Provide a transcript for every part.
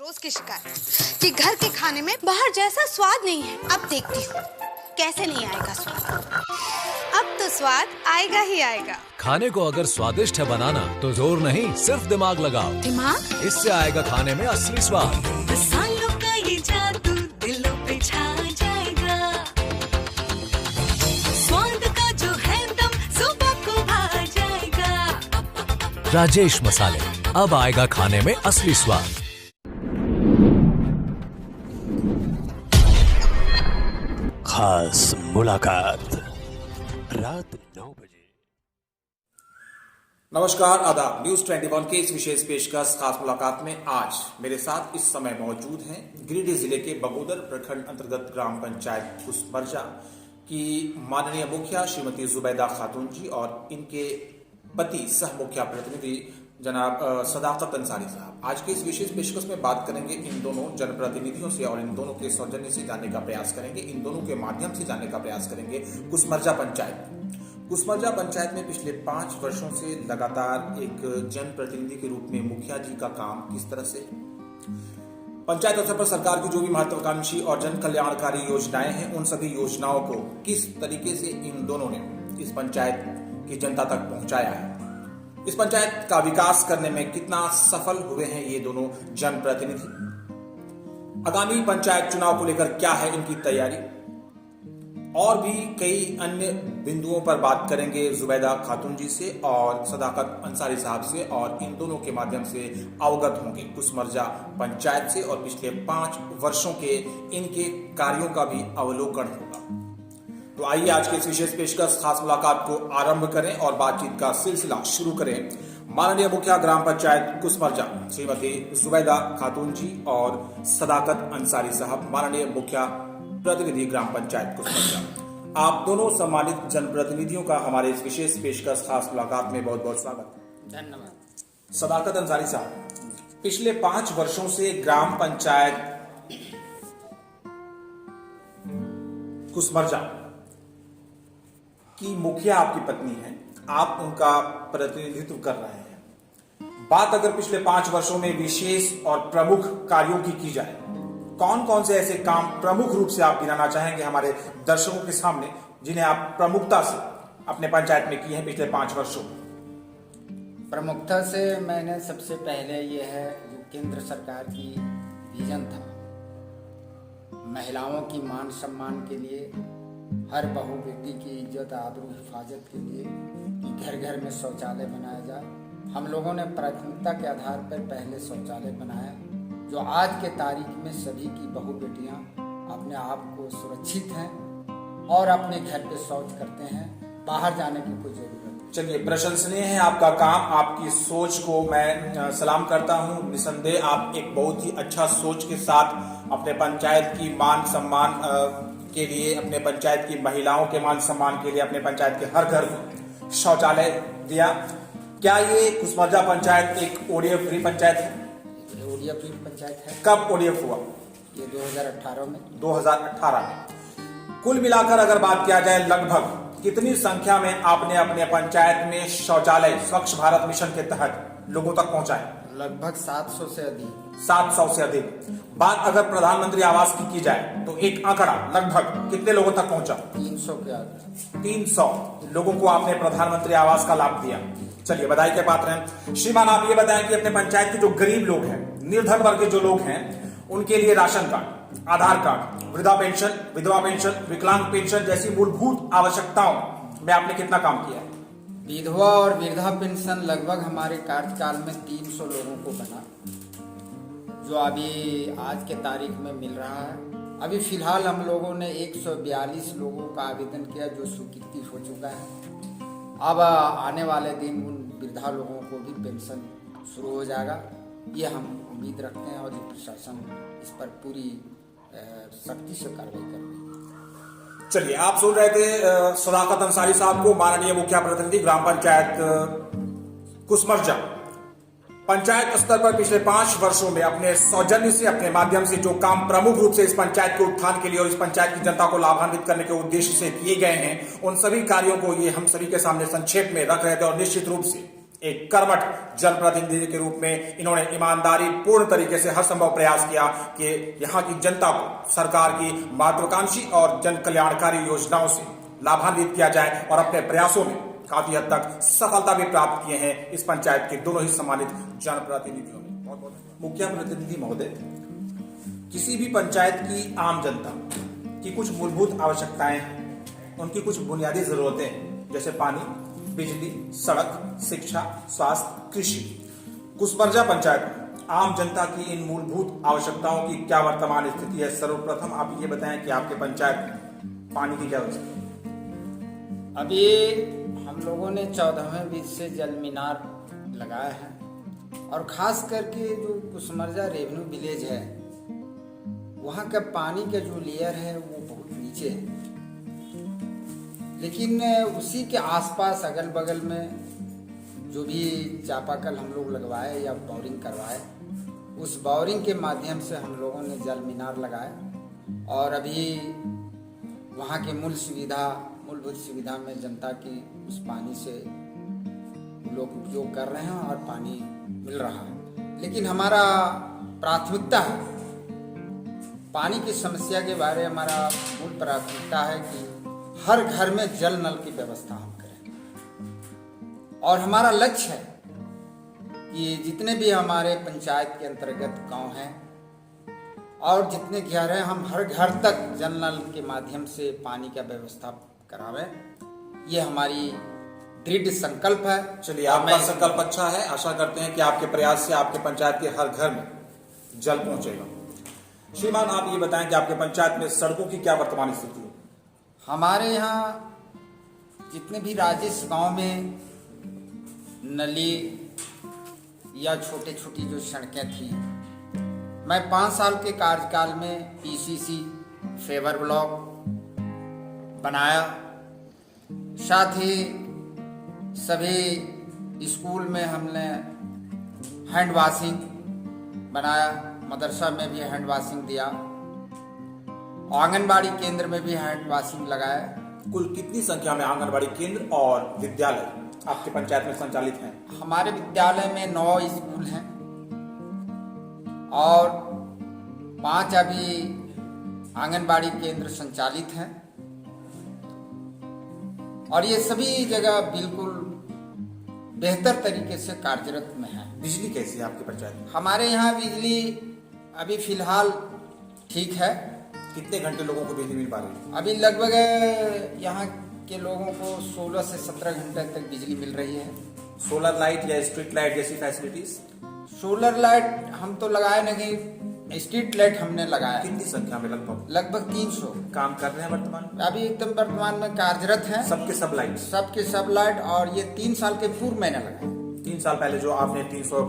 रोज की शिकायत कि घर के खाने में बाहर जैसा स्वाद नहीं है। अब देखती हूँ कैसे नहीं आएगा स्वाद। अब तो स्वाद आएगा ही आएगा। खाने को अगर स्वादिष्ट है बनाना तो जोर नहीं सिर्फ दिमाग लगाओ। दिमाग? इससे आएगा खाने में असली स्वाद। मसालों का ये जादू दिलों पे छा जाएगा। स्वाद का जो है दम सुबह को भा जाएगा। राजेश मसाले, अब आएगा खाने में असली स्वाद। खास मुलाकात रात 9 बजे। नमस्कार, आदाब। न्यूज 21 के इस विशेष पेशकश खास मुलाकात में आज मेरे साथ इस समय मौजूद हैं गिरिडीह जिले के बगोदर प्रखंड अंतर्गत ग्राम पंचायत कुसमरजा की माननीय मुखिया श्रीमती जुबैदा खातून जी और इनके पति सह मुखिया प्रतिनिधि जनाब सदाकत अंसारी साहब। आज के इस विशेष पेशकश में बात करेंगे इन दोनों जनप्रतिनिधियों से और इन दोनों के सौजन्य से जानने का प्रयास करेंगे, इन दोनों के माध्यम से जानने का प्रयास करेंगे कुसमरजा पंचायत में पिछले 5 वर्षों से लगातार एक जनप्रतिनिधि के रूप में मुखिया जी का काम किस तरह से, पंचायत स्तर पर सरकार की जो भी महत्वाकांक्षी और जन कल्याणकारी योजनाएं हैं उन सभी योजनाओं को किस तरीके से इन दोनों ने इस पंचायत की जनता तक पहुंचाया है, इस पंचायत का विकास करने में कितना सफल हुए हैं ये दोनों जनप्रतिनिधि, आगामी पंचायत चुनाव को लेकर क्या है इनकी तैयारी, और भी कई अन्य बिंदुओं पर बात करेंगे जुबैदा खातून जी से और सदाकत अंसारी साहब से और इन दोनों के माध्यम से अवगत होंगे कुसमरजा पंचायत से और पिछले 5 वर्षों के इनके कार्यों का भी अवलोकन होगा। तो आइए आज के इस विशेष पेशकश खास मुलाकात को आरंभ करें और बातचीत का सिलसिला शुरू करें। माननीय मुखिया ग्राम पंचायत कुसमरजा श्रीमती जुबैदा खातून जी और सदाकत अंसारी साहब, माननीय मुखिया प्रतिनिधि ग्राम पंचायत कुसमरजा, आप दोनों सम्मानित जनप्रतिनिधियों का हमारे इस विशेष पेशकश खास मुलाकात में बहुत बहुत स्वागत। धन्यवाद। सदाकत अंसारी साहब, पिछले 5 वर्षों से ग्राम पंचायत कुसमरजा की मुखिया आपकी पत्नी है, आप उनका प्रतिनिधित्व कर रहे हैं। बात अगर पिछले 5 वर्षों में विशेष और प्रमुख कार्यों की जाए, कौन कौन से ऐसे काम प्रमुख रूप से आप गिनाना चाहेंगे हमारे दर्शकों के सामने जिन्हें आप प्रमुखता से अपने पंचायत में किए हैं पिछले 5 वर्षों? प्रमुखता से मैंने सबसे पहले ये है जो केंद्र सरकार की विजन था, महिलाओं की मान सम्मान के लिए, हर बहू बेटी की इज्जत आबरू हिफाजत के लिए कि घर घर में शौचालय बनाया जाए। हम लोगों ने प्राथमिकता के आधार पर पहले शौचालय बनाया, जो आज के तारीख में सभी की बहू बेटियां अपने आप को सुरक्षित हैं और अपने घर पे शौच करते हैं, बाहर जाने की कोई जरूरत नहीं। चलिए, प्रशंसनीय है आपका काम, आपकी सोच को मैं सलाम करता हूं। निसंदेह आप एक बहुत ही अच्छा सोच के साथ अपने पंचायत की मान सम्मान के लिए, अपने पंचायत की महिलाओं के मान सम्मान के लिए अपने पंचायत के हर घर में शौचालय दिया। क्या ये कुसमरजा पंचायत एक ओडीएफ फ्री पंचायत है? ओडीएफ फ्री पंचायत है। कब ओडीएफ हुआ? ये 2018 में। 2018 में। कुल मिलाकर अगर बात किया जाए, लगभग कितनी संख्या में आपने अपने पंचायत में शौचालय स्वच्छ भारत मिशन के तहत लोगों तक पहुंचाए? लगभग 700 से अधिक। 700 से अधिक। बात अगर प्रधानमंत्री आवास की जाए तो एक आंकड़ा लगभग कितने लोगों तक पहुंचा? 300 के आगे। 300 लोगों को आपने प्रधानमंत्री आवास का लाभ दिया। चलिए, बधाई के पात्र हैं। श्रीमान, आप ये बताएं कि अपने पंचायत के जो गरीब लोग हैं, निर्धन वर्ग के जो लोग हैं, उनके लिए राशन कार्ड, आधार कार्ड, वृद्धा पेंशन, विधवा पेंशन, विकलांग पेंशन जैसी मूलभूत आवश्यकताओं में आपने कितना काम किया? विधवा और वृद्धा पेंशन लगभग हमारे कार्यकाल में 300 लोगों को बना, जो अभी आज के तारीख में मिल रहा है। अभी फिलहाल हम लोगों ने 142 लोगों का आवेदन किया जो स्वीकृति हो चुका है। अब आने वाले दिन उन वृद्धा लोगों को भी पेंशन शुरू हो जाएगा, ये हम उम्मीद रखते हैं और ये प्रशासन इस पर पूरी सख्ती से कार्रवाई कर रही है। चलिए, आप सुन रहे थे सदाकत अंसारी साहब को, माननीय मुखिया प्रतिनिधि ग्राम पंचायत कुसमरजा। पंचायत स्तर पर पिछले 5 वर्षों में अपने सौजन्य से, अपने माध्यम से जो काम प्रमुख रूप से इस पंचायत के उत्थान के लिए और इस पंचायत की जनता को लाभान्वित करने के उद्देश्य से किए गए हैं, उन सभी कार्यों को ये हम सभी के सामने संक्षेप में रख रहे थे और निश्चित रूप से एक कर्मठ जनप्रतिनिधि के रूप में इन्होंने ईमानदारी पूर्ण तरीके से हर संभव प्रयास किया कि यहाँ की जनता को सरकार की महत्वाकांक्षी और जन कल्याणकारी योजनाओं से लाभान्वित किया जाए, और अपने प्रयासों में काफी हद तक सफलता भी प्राप्त किए हैं इस पंचायत के दोनों ही सम्मानित जनप्रतिनिधियों ने। बहुत बहुत मुखिया प्रतिनिधि महोदय, किसी भी पंचायत की आम जनता की कुछ मूलभूत आवश्यकताएं हैं, उनकी कुछ बुनियादी जरूरतें हैं, जैसे पानी, बिजली, सड़क, शिक्षा, स्वास्थ्य, कृषि। कुसमरजा पंचायत में आम जनता की इन मूलभूत आवश्यकताओं की क्या वर्तमान स्थिति है? सर्वप्रथम आप ये बताएं कि आपके पंचायत में पानी की क्या व्यवस्था है? अभी हम लोगों ने 14वें बीज से जल मीनार लगाया है, और खास करके जो कुसमरजा रेवेन्यू विलेज है वहाँ का पानी का जो लेयर है वो बहुत नीचे है, लेकिन उसी के आसपास अगल बगल में जो भी चापाकल हम लोग लगवाए या बोरिंग करवाए, उस बोरिंग के माध्यम से हम लोगों ने जल मीनार लगाए, और अभी वहाँ की मूलभूत सुविधा में जनता की उस पानी से लोग उपयोग कर रहे हैं और पानी मिल रहा है। लेकिन हमारा प्राथमिकता है, पानी की समस्या के बारे में हमारा मूल प्राथमिकता है कि हर घर में जल नल की व्यवस्था हम करें, और हमारा लक्ष्य है कि जितने भी हमारे पंचायत के अंतर्गत गांव हैं और जितने घर हैं, हम हर घर तक जल नल के माध्यम से पानी का व्यवस्था करावें। ये हमारी दृढ़ संकल्प है। चलिए, आपका संकल्प अच्छा है। आशा करते हैं कि आपके प्रयास से आपके पंचायत के हर घर में जल पहुंचेगा। श्रीमान, आप ये बताएं कि आपके पंचायत में सड़कों की क्या वर्तमान स्थिति है? हमारे यहाँ जितने भी राजेश गांव में नली या छोटे छोटी जो सड़कें थी, मैं 5 साल के कार्यकाल में पीसीसी फेवर ब्लॉक बनाया, साथ ही सभी स्कूल में हमने हैंड वॉशिंग बनाया, मदरसा में भी हैंड वॉशिंग दिया, आंगनबाड़ी केंद्र में भी हैंड वॉशिंग लगाया। कुल कितनी संख्या में आंगनबाड़ी केंद्र और विद्यालय आपके पंचायत में संचालित हैं? हमारे विद्यालय में 9 स्कूल हैं और 5 अभी आंगनबाड़ी केंद्र संचालित हैं, और ये सभी जगह बिल्कुल बेहतर तरीके से कार्यरत में है। बिजली कैसी है आपकी पंचायत में? हमारे यहाँ बिजली अभी फिलहाल ठीक है। कितने घंटे लोगों को बिजली मिल पा रही है? अभी लगभग यहाँ के लोगों को 16 से 17 घंटे तक बिजली मिल रही है। सोलर लाइट या स्ट्रीट लाइट जैसी फैसिलिटीज? सोलर लाइट हम तो लगाए नहीं, स्ट्रीट लाइट हमने लगाया। कितनी संख्या में? लगभग 300 काम कर रहे हैं वर्तमान में? अभी एकदम वर्तमान में कार्यरत है। सबके सब लाइट? सबके सब लाइट, और ये 3 साल के पूर्व मैंने लगाया। 3 साल पहले जो आपने 300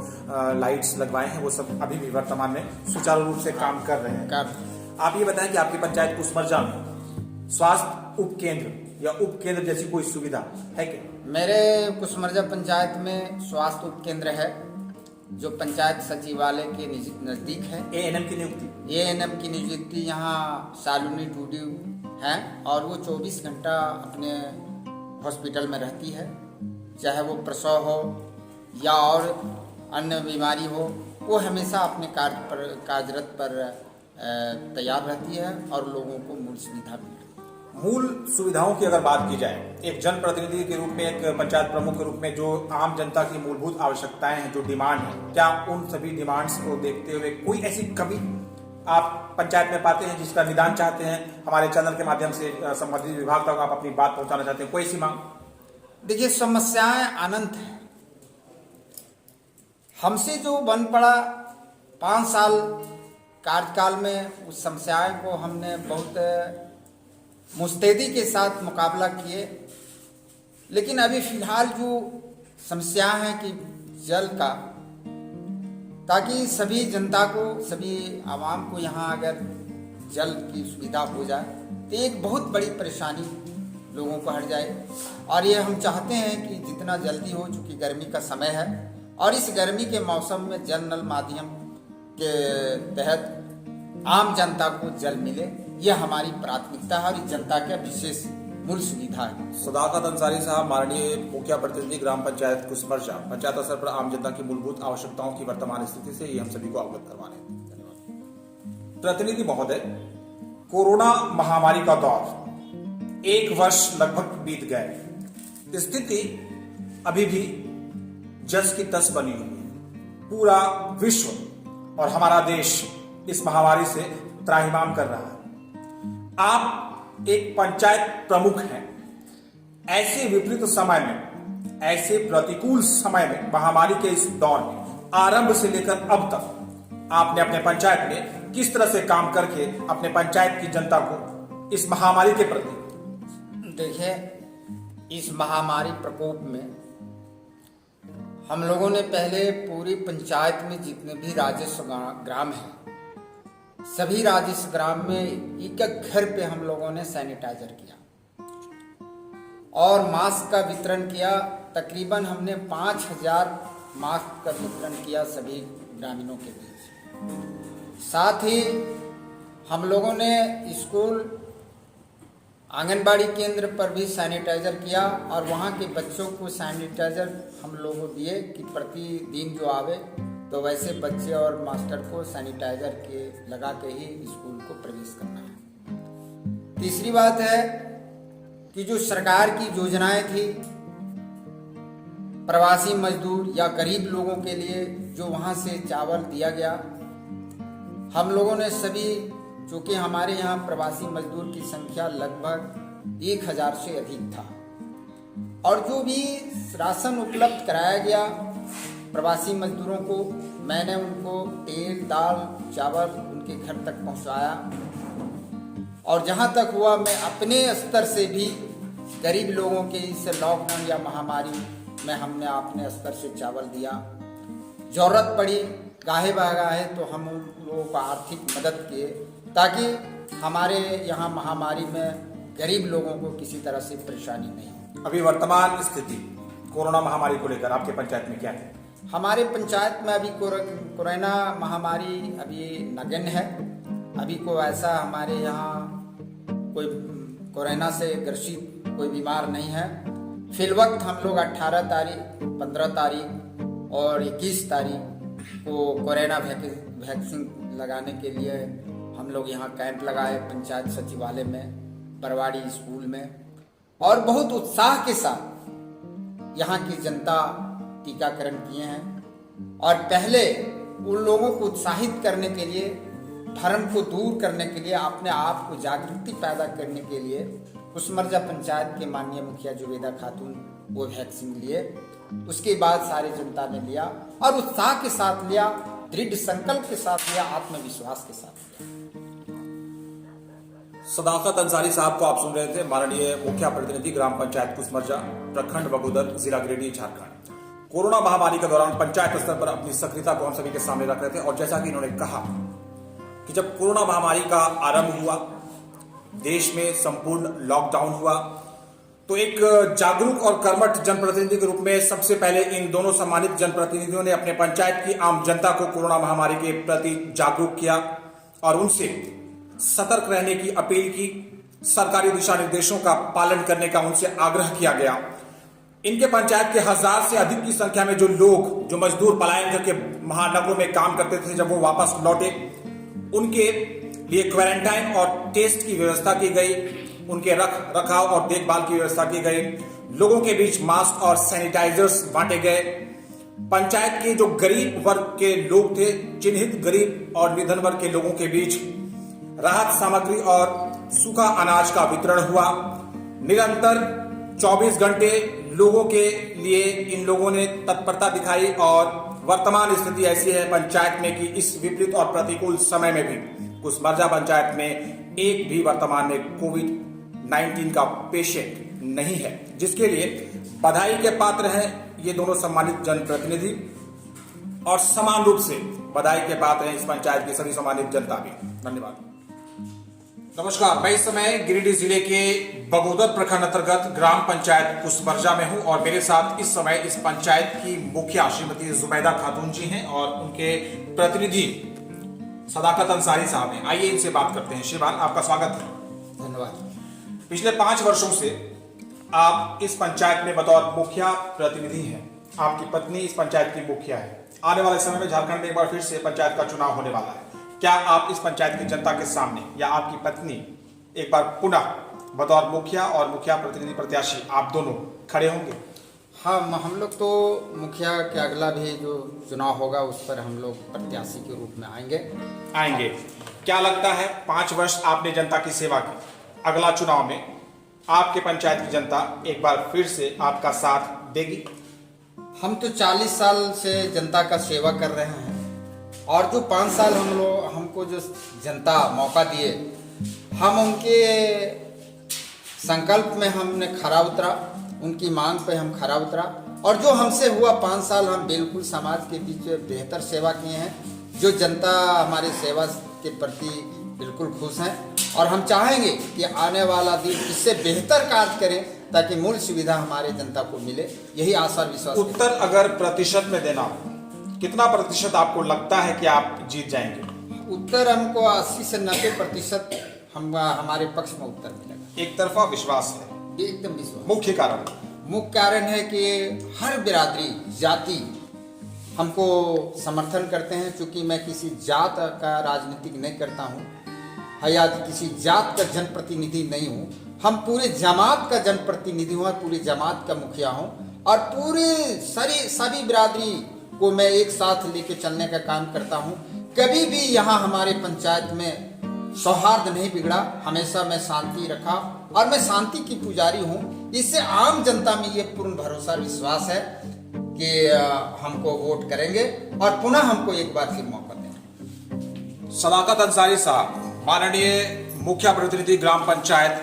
लाइट्स लगवाए हैं वो सब अभी भी वर्तमान में सुचारू रूप से काम कर रहे हैं। आप ये बताएं कि आपकी पंचायत कुसमरजा में स्वास्थ्य उप केंद्र या उप केंद्र जैसी कोई सुविधा है क्या? मेरे कुसमरजा पंचायत में स्वास्थ्य उप केंद्र है जो पंचायत सचिवालय के नजदीक है। एएनएम की नियुक्ति? एएनएम की नियुक्ति यहाँ सालुनी टूडी है, और वो 24 घंटा अपने हॉस्पिटल में रहती है, चाहे वो प्रसव हो या और अन्य बीमारी हो, वो हमेशा अपने कार्यरत पर तैयार रहती है और लोगों को मूल सुविधा मिलती है। मूल सुविधाओं की अगर बात की जाए, एक जनप्रतिनिधि के रूप में, एक पंचायत प्रमुख के रूप में, जो आम जनता की मूलभूत आवश्यकताएं हैं, जो डिमांड है, क्या उन सभी डिमांड्स को देखते हुए कोई ऐसी कमी आप पंचायत में पाते हैं जिसका निदान चाहते हैं? हमारे चैनल के माध्यम से संबंधित विभाग तक आप अपनी बात पहुंचाना चाहते हैं, कोई ऐसी मांग? देखिए, समस्याएं अनंत है। हमसे जो बन पड़ा 5 साल कार्यकाल में, उस समस्याएं को हमने बहुत मुस्तैदी के साथ मुकाबला किए, लेकिन अभी फिलहाल जो समस्या है कि जल का, ताकि सभी जनता को, सभी आवाम को यहाँ अगर जल की सुविधा हो जाए तो एक बहुत बड़ी परेशानी लोगों को हट जाए। और ये हम चाहते हैं कि जितना जल्दी हो, चूँकि गर्मी का समय है और इस गर्मी के मौसम में जल नल माध्यम के तहत आम जनता को जल मिले, यह हमारी प्राथमिकता है और इस जनता का विशेष मूल सुविधा है। सदाकत अंसारी साहब, माननीय मुखिया प्रतिनिधि ग्राम पंचायत कुसमरजा, पंचायत स्तर पर आम जनता की मूलभूत आवश्यकताओं की वर्तमान स्थिति से ये हम सभी को अवगत करवाने हैं। धन्यवाद। प्रतिनिधि महोदय, कोरोना महामारी का दौर 1 वर्ष लगभग बीत गए, स्थिति अभी भी जस की तस बनी हुई है। पूरा विश्व और हमारा देश इस महामारी से त्राहिमाम कर रहा है। आप एक पंचायत प्रमुख हैं। ऐसे विपरीत समय में, ऐसे प्रतिकूल समय में, महामारी के इस दौर में आरंभ से लेकर अब तक आपने अपने पंचायत में किस तरह से काम करके अपने पंचायत की जनता को इस महामारी के प्रति? देखिए, इस महामारी प्रकोप में हम लोगों ने पहले पूरी पंचायत में जितने भी राजस्व ग्राम हैं, सभी राजस्व ग्राम में एक एक घर पे हम लोगों ने सैनिटाइजर किया और मास्क का वितरण किया। तकरीबन हमने 5000 मास्क का वितरण किया सभी ग्रामीणों के बीच। साथ ही हम लोगों ने स्कूल, आंगनबाड़ी केंद्र पर भी सैनिटाइजर किया और वहाँ के बच्चों को सैनिटाइजर हम लोगों दिए कि प्रतिदिन जो आवे तो वैसे बच्चे और मास्टर को सैनिटाइजर के लगा के ही स्कूल को प्रवेश करना है। तीसरी बात है कि जो सरकार की योजनाएं थी प्रवासी मजदूर या गरीब लोगों के लिए, जो वहाँ से चावल दिया गया, हम लोगों ने सभी, चूँकि हमारे यहाँ प्रवासी मजदूर की संख्या लगभग 1000 से अधिक था, और जो भी राशन उपलब्ध कराया गया प्रवासी मजदूरों को, मैंने उनको तेल, दाल, चावल उनके घर तक पहुँचाया। और जहाँ तक हुआ मैं अपने स्तर से भी गरीब लोगों के इस लॉकडाउन या महामारी में हमने अपने स्तर से चावल दिया। जरूरत पड़ी गाहे बागाहे तो हम उन लोगों को आर्थिक मदद किए ताकि हमारे यहाँ महामारी में गरीब लोगों को किसी तरह से परेशानी नहीं। अभी वर्तमान स्थिति कोरोना महामारी को लेकर आपके पंचायत में क्या है? हमारे पंचायत में अभी कोरोना महामारी अभी नगण्य है। अभी को ऐसा हमारे यहाँ कोई कोरोना से ग्रसित कोई बीमार नहीं है। फिलवक्त हम लोग 18 तारीख, 15 तारीख और 21 तारीख को कोरोना वैक्सीन लगाने के लिए हम लोग यहाँ कैंप लगाए पंचायत सचिवालय में, बरवाड़ी स्कूल में, और बहुत उत्साह के साथ यहाँ की जनता टीकाकरण किए हैं। और पहले उन लोगों को उत्साहित करने के लिए, भ्रम को दूर करने के लिए, अपने आप को जागृति पैदा करने के लिए कुसमरजा पंचायत के माननीय मुखिया जुबेदा खातून वो वैक्सीन लिए। उसके बाद सारी जनता ने लिया और उत्साह के साथ लिया, दृढ़ संकल्प के साथ लिया, आत्मविश्वास के साथ लिया। सदाकत अंसारी साहब को आप सुन रहे थे, माननीय मुखिया प्रतिनिधि ग्राम पंचायत कुसमरजा, प्रखंड बगोदर, जिला गिरिडीह, झारखंड। कोरोना महामारी के दौरान पंचायत स्तर पर अपनी सक्रियता को हम सभी के सामने रख रहे थे। और जैसा कि इन्होंने कहा कि जब कोरोना महामारी का आरंभ हुआ, देश में संपूर्ण लॉकडाउन हुआ, तो एक जागरूक और कर्मठ जनप्रतिनिधि के रूप में सबसे पहले इन दोनों सम्मानित जनप्रतिनिधियों ने अपने पंचायत की आम जनता को कोरोना महामारी के प्रति जागरूक किया और उनसे सतर्क रहने की अपील की। सरकारी दिशा निर्देशों का पालन करने का उनसे आग्रह किया गया। इनके पंचायत के 1000 से अधिक की संख्या में जो लोग, जो मजदूर पलायन करके महानगरों में काम करते थे, जब वो वापस लौटे, उनके लिए क्वारंटाइन और टेस्ट की व्यवस्था की गई, उनके रख रखाव और देखभाल की व्यवस्था की गई, लोगों के बीच मास्क और सैनिटाइजर्स बांटे गए। पंचायत के जो गरीब वर्ग के लोग थे, चिन्हित गरीब और निधन वर्ग के लोगों के बीच राहत सामग्री और सूखा अनाज का वितरण हुआ। निरंतर 24 घंटे लोगों के लिए इन लोगों ने तत्परता दिखाई और वर्तमान स्थिति ऐसी है पंचायत में कि इस विपरीत और प्रतिकूल समय में भी कुसमरजा पंचायत में एक भी वर्तमान में कोविड-19 का पेशेंट नहीं है, जिसके लिए बधाई के पात्र हैं ये दोनों सम्मानित जनप्रतिनिधि और समान रूप से बधाई के पात्र हैं इस पंचायत की सभी सम्मानित जनता भी। धन्यवाद। नमस्कार, मैं इस समय गिरिडीह जिले के बगोदर प्रखंड अंतर्गत ग्राम पंचायत कुसमरजा में हूं और मेरे साथ इस समय इस पंचायत की मुखिया श्रीमती जुबैदा खातून जी हैं और उनके प्रतिनिधि सदाकत अंसारी साहब हैं। आइए इनसे बात करते हैं। श्रीमान, आपका स्वागत है। धन्यवाद। पिछले 5 वर्षों से आप इस पंचायत में बतौर मुखिया प्रतिनिधि हैं। आपकी पत्नी इस पंचायत की मुखिया है। आने वाले समय में झारखंड में एक बार फिर से पंचायत का चुनाव होने वाला है। क्या आप इस पंचायत की जनता के सामने या आपकी पत्नी एक बार पुनः बतौर मुखिया और मुखिया प्रतिनिधि प्रत्याशी आप दोनों खड़े होंगे? हाँ, हम लोग तो मुखिया के अगला भी जो चुनाव होगा उस पर हम लोग प्रत्याशी के रूप में आएंगे। क्या लगता है 5 वर्ष आपने जनता की सेवा की, अगला चुनाव में आपके पंचायत की जनता एक बार फिर से आपका साथ देगी? हम तो 40 साल से जनता का सेवा कर रहे हैं और जो 5 साल हमको जो जनता मौका दिए, हम उनके संकल्प में हमने खरा उतरा, उनकी मांग पे हम खरा उतरा और जो हमसे हुआ 5 साल हम बिल्कुल समाज के बीच बेहतर सेवा किए हैं। जो जनता हमारे सेवा के प्रति बिल्कुल खुश हैं और हम चाहेंगे कि आने वाला दिन इससे बेहतर कार्य करें ताकि मूल सुविधा हमारे जनता को मिले। यही आशा विश्वास। उत्तर अगर प्रतिशत में देना हो, कितना प्रतिशत आपको लगता है कि आप जीत जाएंगे? उत्तर हमको 80 से 90% हमारे पक्ष में उत्तर मिलेगा। एक तरफा विश्वास है? एकदम विश्वास। मुख्य कारण है कि हर बिरादरी जाति हमको समर्थन करते हैं। चूंकि मैं किसी जात का राजनीतिक नहीं करता हूँ या किसी जात का जनप्रतिनिधि नहीं हूँ, हम पूरे जमात का जनप्रतिनिधि हूँ और पूरी जमात का मुखिया हूँ और पूरे सभी बिरादरी को मैं एक साथ लेके चलने का काम करता हूँ। कभी भी यहाँ हमारे पंचायत में सौहार्द नहीं बिगड़ा, हमेशा मैं शांति रखा और मैं शांति की पुजारी हूँ। इससे आम जनता में ये पूर्ण भरोसा विश्वास है कि हमको वोट करेंगे और पुनः हमको एक बार फिर मौका देंगे। सदाकत अंसारी साहब, माननीय मुखिया प्रतिनिधि ग्राम पंचायत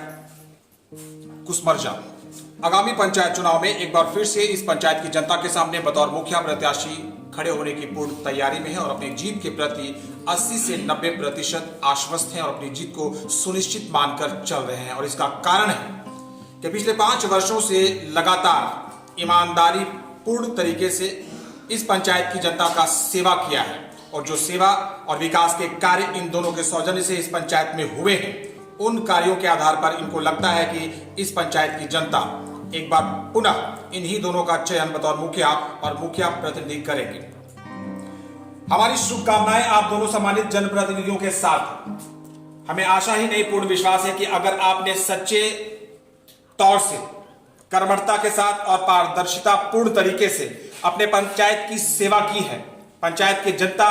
कुसमरजा, आगामी पंचायत चुनाव में एक बार फिर से इस पंचायत की जनता के सामने बतौर मुखिया प्रत्याशी खड़े होने की पूर्ण तैयारी में है और अपनी जीत के प्रति 80 से 90% आश्वस्त हैं और अपनी जीत को सुनिश्चित मानकर चल रहे हैं। और इसका कारण है कि पिछले 5 वर्षों से लगातार ईमानदारी पूर्ण तरीके से इस पंचायत की जनता का सेवा किया है और जो सेवा और विकास के कार्य इन दोनों के सौजन्य से इस पंचायत में हुए हैं, उन कार्यों के आधार पर इनको लगता है कि इस पंचायत की जनता एक बार पुनः इन्हीं दोनों का चयन बतौर मुखिया और मुखिया प्रतिनिधि करेगी। हमारी शुभकामनाएं आप दोनों सम्मानित जनप्रतिनिधियों के साथ। हमें आशा ही नहीं पूर्ण विश्वास है कि अगर आपने सच्चे तौर से कर्मठता के साथ और पारदर्शिता पूर्ण तरीके से अपने पंचायत की सेवा की है, पंचायत की जनता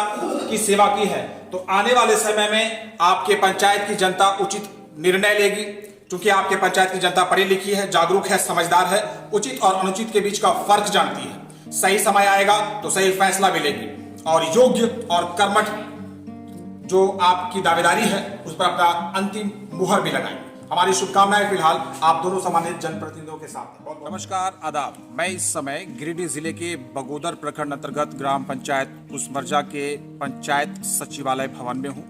की सेवा की है, तो आने वाले समय में आपके पंचायत की जनता उचित निर्णय लेगी। क्योंकि आपके पंचायत की जनता पढ़ी लिखी है, जागरूक है, समझदार है, उचित और अनुचित के बीच का फर्क जानती है। सही समय आएगा तो सही फैसला भी लेगी और योग्य और कर्मठ जो आपकी दावेदारी है उस पर अपना अंतिम मुहर भी लगाएं। हमारी शुभकामनाएं फिलहाल आप दोनों सम्मानित जनप्रतिनिधियों के साथ। नमस्कार, आदाब। मैं इस समय गिरिडीह जिले के बगोदर प्रखंड अंतर्गत ग्राम पंचायत कुसमरजा के पंचायत सचिवालय भवन में हूँ।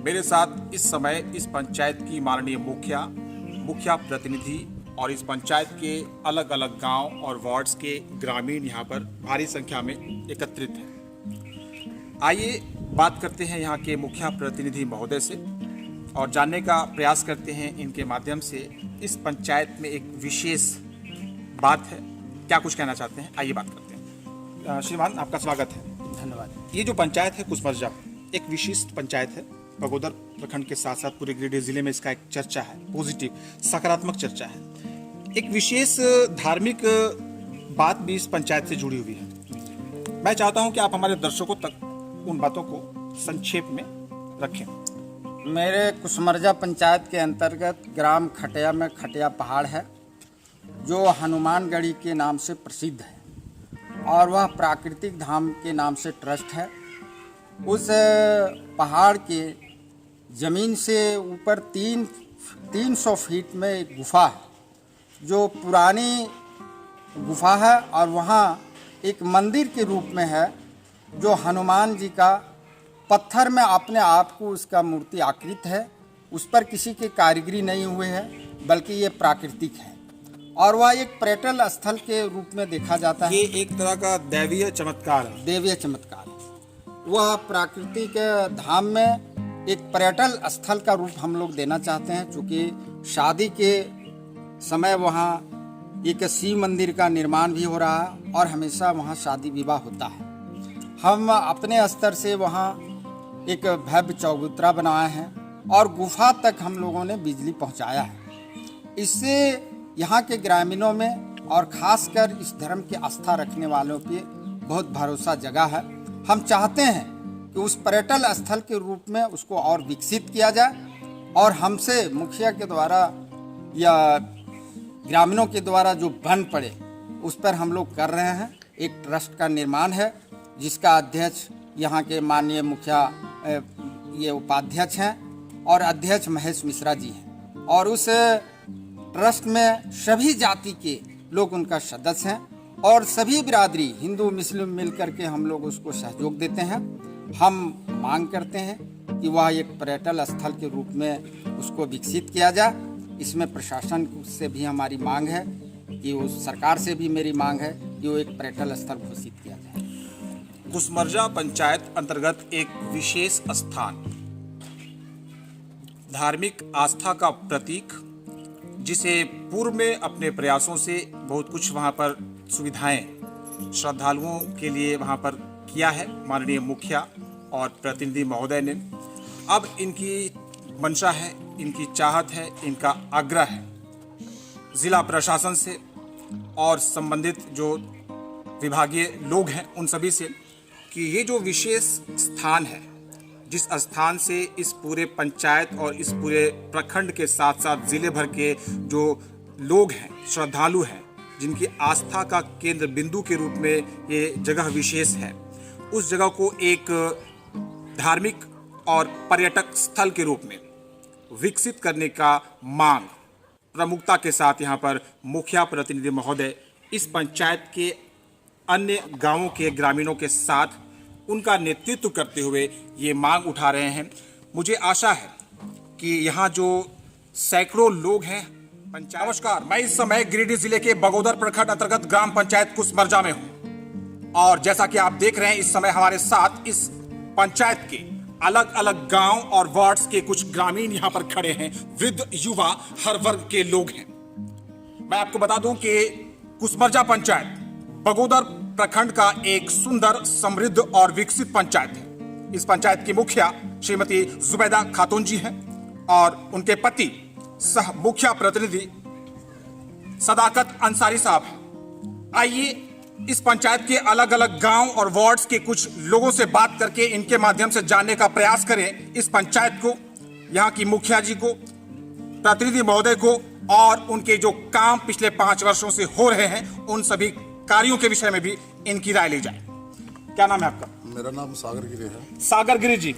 मेरे साथ इस समय इस पंचायत की माननीय मुखिया प्रतिनिधि और इस पंचायत के अलग अलग गांव और वार्ड्स के ग्रामीण यहाँ पर भारी संख्या में एकत्रित हैं। आइए बात करते हैं यहाँ के मुखिया प्रतिनिधि महोदय से और जानने का प्रयास करते हैं इनके माध्यम से इस पंचायत में एक विशेष बात है, क्या कुछ कहना चाहते हैं। आइए बात करते हैं। श्रीमान, आपका स्वागत है। धन्यवाद। ये जो पंचायत है कुसमरजा, एक विशिष्ट पंचायत है। बगोदर प्रखंड के साथ साथ पूरे गिरिडीह जिले में इसका एक चर्चा है, पॉजिटिव सकारात्मक चर्चा है। एक विशेष धार्मिक बात भी इस पंचायत से जुड़ी हुई है। मैं चाहता हूं कि आप हमारे दर्शकों तक उन बातों को संक्षेप में रखें। मेरे कुसमरजा पंचायत के अंतर्गत ग्राम खटिया में खटिया पहाड़ है जो हनुमानगढ़ी के नाम से प्रसिद्ध है और वह प्राकृतिक धाम के नाम से ट्रस्ट है। उस पहाड़ के ज़मीन से ऊपर 300 फीट में एक गुफा है जो पुरानी गुफा है और वहाँ एक मंदिर के रूप में है जो हनुमान जी का पत्थर में अपने आप को उसका मूर्ति आकृत है। उस पर किसी के कारीगरी नहीं हुए है बल्कि ये प्राकृतिक है और वह एक पर्यटन स्थल के रूप में देखा जाता है। ये एक तरह का दैवीय चमत्कार है। दैवीय चमत्कार है। वह प्राकृतिक धाम में एक पर्यटन स्थल का रूप हम लोग देना चाहते हैं, क्योंकि शादी के समय वहाँ एक शिव मंदिर का निर्माण भी हो रहा है और हमेशा वहाँ शादी विवाह होता है। हम अपने स्तर से वहाँ एक भव्य चौबूतरा बनाए हैं और गुफा तक हम लोगों ने बिजली पहुँचाया है। इससे यहाँ के ग्रामीणों में और ख़ासकर इस धर्म की आस्था रखने वालों पे बहुत भरोसा जगा है। हम चाहते हैं कि उस पर्यटन स्थल के रूप में उसको और विकसित किया जाए और हमसे मुखिया के द्वारा या ग्रामीणों के द्वारा जो बन पड़े उस पर हम लोग कर रहे हैं। एक ट्रस्ट का निर्माण है जिसका अध्यक्ष यहाँ के माननीय मुखिया ये उपाध्यक्ष हैं और अध्यक्ष महेश मिश्रा जी हैं और उस ट्रस्ट में सभी जाति के लोग उनका सदस्य हैं और सभी बिरादरी हिंदू मुस्लिम मिल करके हम लोग उसको सहयोग देते हैं। हम मांग करते हैं कि वह एक पर्यटन स्थल के रूप में उसको विकसित किया जाए। इसमें प्रशासन से भी हमारी मांग है कि उस सरकार से भी मेरी मांग है कि वो एक पर्यटन स्थल घोषित किया जाए। कुसमरजा पंचायत अंतर्गत एक विशेष स्थान, धार्मिक आस्था का प्रतीक, जिसे पूर्व में अपने प्रयासों से बहुत कुछ वहां पर सुविधाएं श्रद्धालुओं के लिए वहां पर किया है माननीय मुखिया और प्रतिनिधि महोदय ने। अब इनकी मंशा है, इनकी चाहत है, इनका आग्रह है जिला प्रशासन से और संबंधित जो विभागीय लोग हैं उन सभी से कि ये जो विशेष स्थान है, जिस स्थान से इस पूरे पंचायत और इस पूरे प्रखंड के साथ साथ जिले भर के जो लोग हैं, श्रद्धालु हैं, जिनकी आस्था का केंद्र बिंदु के रूप में ये जगह विशेष है, उस जगह को एक धार्मिक और पर्यटक स्थल के रूप में विकसित करने का मांग प्रमुखता के साथ यहाँ पर मुखिया प्रतिनिधि महोदय इस पंचायत के अन्य गांवों के ग्रामीणों के साथ उनका नेतृत्व करते हुए ये मांग उठा रहे हैं। मुझे आशा है कि यहाँ जो सैकड़ों लोग हैं पंचायत। नमस्कार, मैं इस समय गिरिडीह जिले के बगोदर प्रखंड अंतर्गत ग्राम पंचायत कुसमरजा में हूँ और जैसा कि आप देख रहे हैं इस समय हमारे साथ इस पंचायत के अलग अलग गांव और वार्ड्स के कुछ ग्रामीण यहाँ पर खड़े हैं, वृद्ध युवा हर वर्ग के लोग हैं। मैं आपको बता दूं कि कुसमरजा पंचायत बगोदर प्रखंड का एक सुंदर, समृद्ध और विकसित पंचायत है। इस पंचायत की मुखिया श्रीमती जुबैदा खातून जी हैं और उनके पति सह मुखिया प्रतिनिधि सदाकत अंसारी साहब हैं। आइए इस पंचायत के अलग अलग गांव और वार्ड्स के कुछ लोगों से बात करके इनके माध्यम से जानने का प्रयास करें इस पंचायत को, यहाँ की मुखिया जी को, प्रतिनिधि महोदय को और उनके जो काम पिछले 5 वर्षों से हो रहे हैं उन सभी कार्यों के विषय में भी इनकी राय ली जाए। क्या नाम है आपका? मेरा नाम सागर गिरी है। सागर गिरी जी,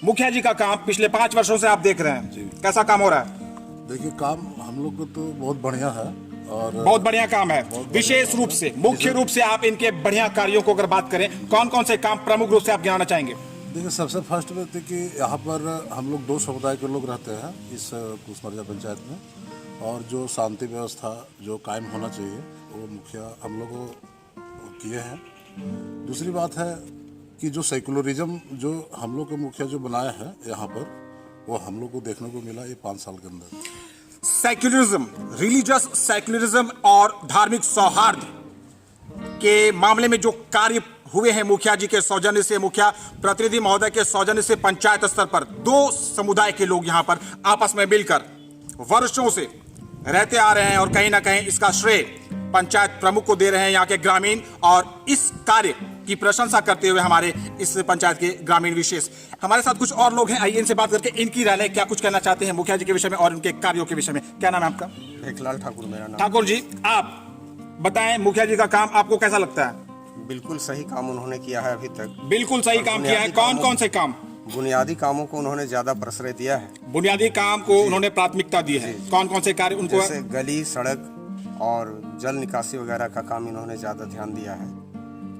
मुखिया जी का काम पिछले 5 वर्षों से आप देख रहे हैं, कैसा काम हो रहा है? देखिए, काम हम लोग को तो बहुत बढ़िया है और बहुत बढ़िया काम है। विशेष रूप से, मुख्य रूप से आप इनके बढ़िया कार्यों को अगर बात करें, कौन कौन से काम प्रमुख रूप से आप गिनाना चाहेंगे? देखिए, सबसे फर्स्ट बात है कि यहाँ पर हम लोग 2 समुदाय के लोग रहते हैं इस कुसमरजा पंचायत में और जो शांति व्यवस्था जो कायम होना चाहिए वो मुखिया हम लोग किए हैं। दूसरी बात है कि जो सेकुलरिज्म जो हम लोग के मुखिया जो बनाया है यहाँ पर, वो हम लोग को देखने को मिला ये 5 साल के अंदर। सेक्युलरिज्म, रिलीजियस सेक्युलरिज्म और धार्मिक सौहार्द के मामले में जो कार्य हुए हैं मुखिया जी के सौजन्य से, मुखिया प्रतिनिधि महोदय के सौजन्य से, पंचायत स्तर पर 2 समुदाय के लोग यहाँ पर आपस में मिलकर वर्षों से रहते आ रहे हैं और कहीं ना कहीं इसका श्रेय पंचायत प्रमुख को दे रहे हैं यहाँ के ग्रामीण और इस कार्य की प्रशंसा करते हुए हमारे इस पंचायत के ग्रामीण विशेष। हमारे साथ कुछ और लोग हैं, आइए इनसे बात करके इनकी राय लें, क्या कुछ कहना चाहते हैं मुखिया जी के विषय में और उनके कार्यों के विषय में। क्या नाम है आपका? एकलाल ठाकुर मेरा नाम। ठाकुर जी, आप बताएं मुखिया जी का काम आपको कैसा लगता है? बिल्कुल सही काम उन्होंने किया है अभी तक। बिल्कुल सही काम किया है। कौन कौन से काम? बुनियादी कामों को उन्होंने ज्यादा प्रश्रय दिया है। बुनियादी काम को उन्होंने प्राथमिकता दी है। कौन कौन से कार्य उनको? जैसे गली, सड़क और जल निकासी वगैरह का काम इन्होंने ज्यादा ध्यान दिया है।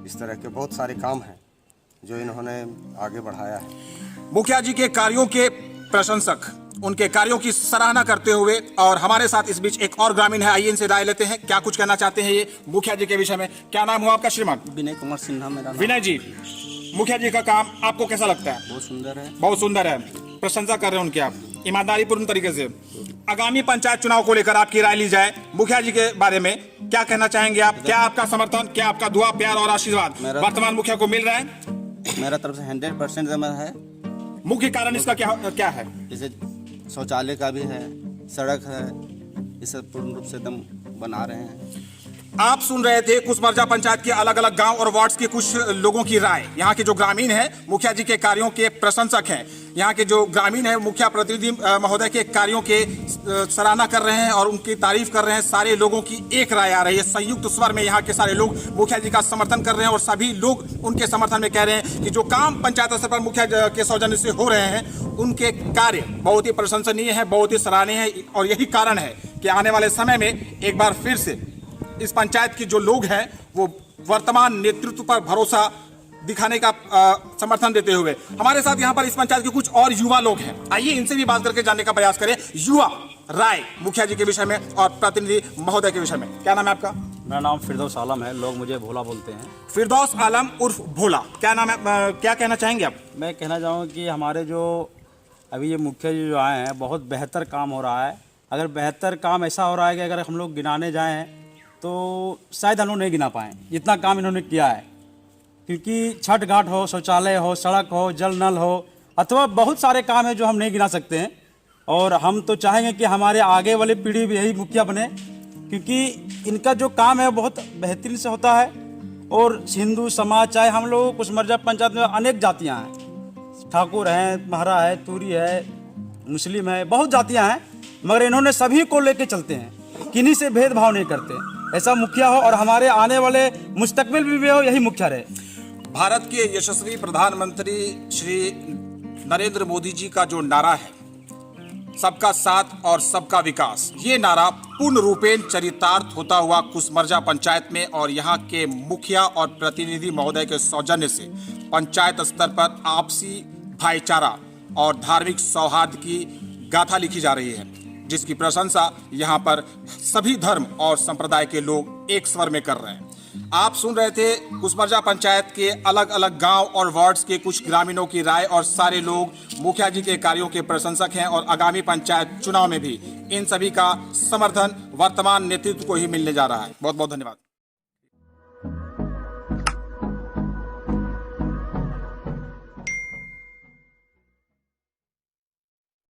इस तरह के बहुत सारे काम हैं जो इन्होंने आगे बढ़ाया है। मुखिया जी के कार्यों के प्रशंसक उनके कार्यों की सराहना करते हुए और हमारे साथ इस बीच एक और ग्रामीण है, आइए इनसे राय लेते हैं, क्या कुछ कहना चाहते हैं ये मुखिया जी के विषय में। क्या नाम हुआ आपका श्रीमान? विनय कुमार सिन्हा मेरा नाम। विनय जी, मुखिया जी का काम आपको कैसा लगता है? बहुत सुंदर है। बहुत सुंदर है, प्रशंसा कर रहे हैं उनकी आप, ईमानदारी पूर्ण तरीके से। आगामी पंचायत चुनाव को लेकर आपकी राय ली जाए, मुखिया जी के बारे में क्या कहना चाहेंगे आप? क्या आपका समर्थन, क्या आपका दुआ, प्यार और आशीर्वाद वर्तमान मुखिया को मिल रहा है? मेरा तरफ से 100% जमा है। मुख्य कारण इसका क्या है? जैसे शौचालय का भी है, सड़क है, ये सब पूर्ण रूप से एकदम बना रहे हैं। आप सुन रहे थे कुसमरजा पंचायत के अलग अलग गांव और वार्ड्स के कुछ लोगों की राय। यहाँ के जो ग्रामीण हैं मुखिया जी के कार्यों के प्रशंसक हैं। यहाँ के जो ग्रामीण हैं मुखिया प्रतिनिधि महोदय के कार्यों के सराहना कर रहे हैं और उनकी तारीफ कर रहे हैं। सारे लोगों की एक राय आ रही है, संयुक्त स्वर में यहाँ के सारे लोग मुखिया जी का समर्थन कर रहे हैं और सभी लोग उनके समर्थन में कह रहे हैं कि जो काम पंचायत स्तर पर मुखिया के सौजन्य से हो रहे हैं उनके कार्य बहुत ही प्रशंसनीय है, बहुत ही सराहनीय है। और यही कारण है कि आने वाले समय में एक बार फिर से इस पंचायत के जो लोग हैं वो वर्तमान नेतृत्व पर भरोसा दिखाने का समर्थन देते हुए हमारे साथ यहाँ पर इस पंचायत के कुछ और युवा लोग हैं। आइए इनसे भी बात करके जानने का प्रयास करें युवा राय मुखिया जी के विषय में और प्रतिनिधि महोदय के विषय में। क्या नाम है आपका? मेरा नाम फिरदौस आलम है, लोग मुझे भोला बोलते हैं। फिरदौस आलम उर्फ भोला, क्या नाम है, क्या कहना चाहेंगे आप? मैं कहना चाहूँगा कि हमारे जो अभी ये मुखिया जी जो आए हैं बहुत बेहतर काम हो रहा है। अगर बेहतर काम ऐसा हो रहा है कि अगर हम लोग गिनाने जाएँ तो शायद हम लोग नहीं गिना पाएँ जितना काम इन्होंने किया है। क्योंकि छठ घाट हो, शौचालय हो, सड़क हो, जल नल हो, अथवा बहुत सारे काम हैं जो हम नहीं गिना सकते हैं। और हम तो चाहेंगे कि हमारे आगे वाली पीढ़ी भी यही मुखिया बने, क्योंकि इनका जो काम है बहुत बेहतरीन से होता है। और हिंदू समाज, चाहे हम लोग कुसमरजा पंचायत में अनेक जातियाँ हैं, ठाकुर हैं, महरा है, तूरी है, मुस्लिम है, बहुत जातियाँ हैं, मगर इन्होंने सभी को लेके चलते हैं, किन्हीं से भेदभाव नहीं करते। ऐसा मुखिया हो और हमारे आने वाले मुस्तकबिल भी हो, यही मुखिया रहे। भारत के यशस्वी प्रधानमंत्री श्री नरेंद्र मोदी जी का जो नारा है सबका साथ और सबका विकास, ये नारा पूर्ण रूपेण चरितार्थ होता हुआ कुसमरजा पंचायत में और यहाँ के मुखिया और प्रतिनिधि महोदय के सौजन्य से पंचायत स्तर पर आपसी भाईचारा और धार्मिक सौहार्द की गाथा लिखी जा रही है, जिसकी प्रशंसा यहाँ पर सभी धर्म और संप्रदाय के लोग एक स्वर में कर रहे हैं। आप सुन रहे थे कुसमरजा पंचायत के अलग अलग गांव और वार्ड्स के कुछ ग्रामीणों की राय और सारे लोग मुखिया जी के कार्यों के प्रशंसक हैं और आगामी पंचायत चुनाव में भी इन सभी का समर्थन वर्तमान नेतृत्व को ही मिलने जा रहा है। बहुत बहुत धन्यवाद।